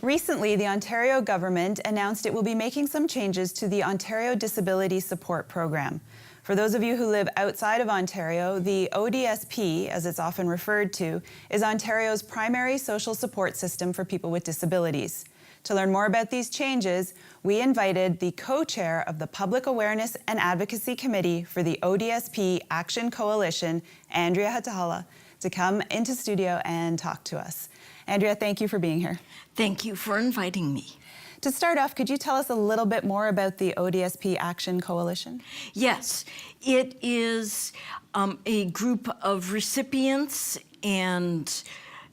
Recently, the Ontario government announced it will be making some changes to the Ontario Disability Support Program. For those of you who live outside of Ontario, the ODSP, as it's often referred to, is Ontario's primary social support system for people with disabilities. To learn more about these changes, we invited the co-chair of the Public Awareness and Advocacy Committee for the ODSP Action Coalition, Andrea Hatala, to come into studio and talk to us. Andrea, thank you for being here. Thank you for inviting me. To start off, could you tell us a little bit more about the ODSP Action Coalition? Yes, it is a group of recipients and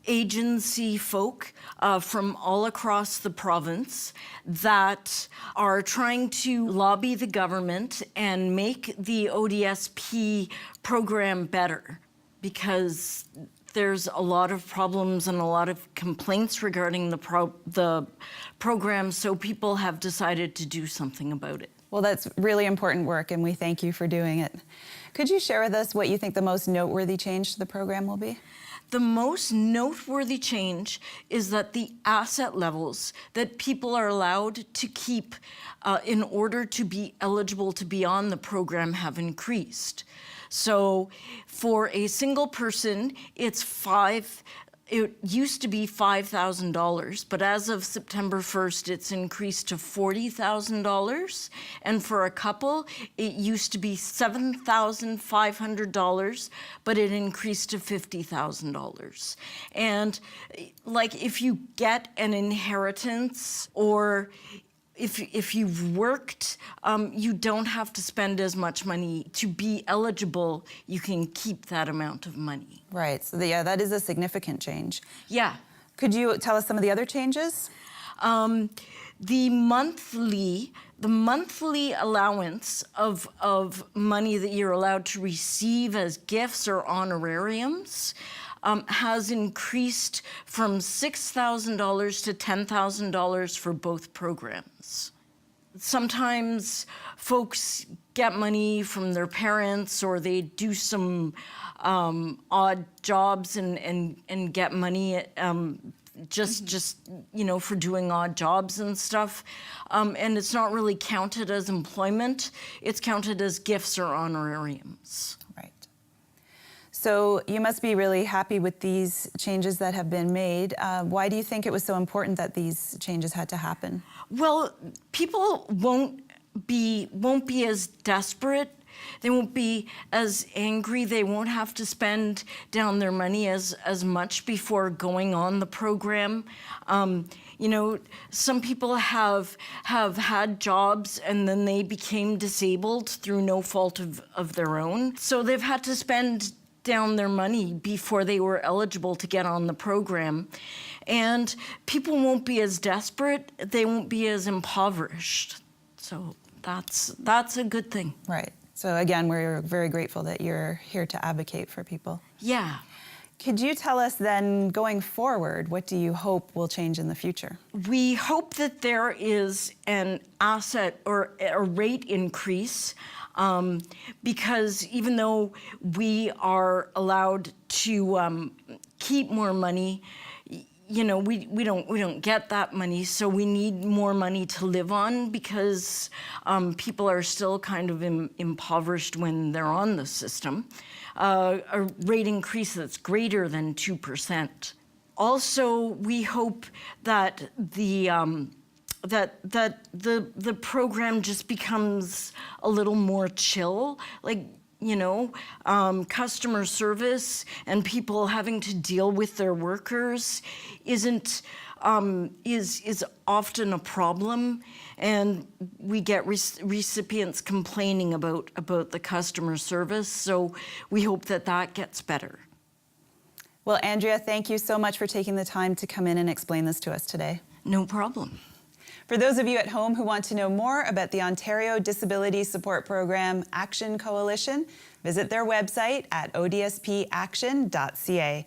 agency folk from all across the province that are trying to lobby the government and make the ODSP program better, because there's a lot of problems and a lot of complaints regarding the program, so people have decided to do something about it. Well, that's really important work, and we thank you for doing it. Could you share with us what you think the most noteworthy change to the program will be? The most noteworthy change is that the asset levels that people are allowed to keep in order to be eligible to be on the program have increased. So for a single person, it used to be $5,000, but as of September 1st, it's increased to $40,000. And for a couple, it used to be $7,500, but it increased to $50,000. And like, if you get an inheritance, or if you've worked, you don't have to spend as much money. To be eligible, you can keep that amount of money. Right, so yeah, that is a significant change. Yeah. Could you tell us some of the other changes? The monthly allowance of money that you're allowed to receive as gifts or honorariums has increased from $6,000 to $10,000 for both programs. Sometimes folks get money from their parents, or they do some odd jobs and get money just you know, for doing odd jobs and stuff. And it's not really counted as employment, it's counted as gifts or honorariums. Right. So you must be really happy with these changes that have been made. Why do you think it was so important that these changes had to happen? Well, people won't be as desperate. They won't be as angry. They won't have to spend down their money as much before going on the program. You know, some people have had jobs and then they became disabled through no fault of their own. So they've had to spend down their money before they were eligible to get on the program. And people won't be as desperate. They won't be as impoverished. So that's a good thing. Right. So again, we're very grateful that you're here to advocate for people. Yeah. Could you tell us then, going forward, what do you hope will change in the future? We hope that there is an asset or a rate increase, because even though we are allowed to keep more money, you know, we don't get that money, so we need more money to live on, because people are still kind of impoverished when they're on the system. A rate increase that's greater than 2%. Also, we hope that the program just becomes a little more chill, like, you know, customer service and people having to deal with their workers is often a problem, and we get recipients complaining about the customer service, so we hope that gets better. Well, Andrea, thank you so much for taking the time to come in and explain this to us today. No problem. For those of you at home who want to know more about the Ontario Disability Support Program Action Coalition, visit their website at odspaction.ca.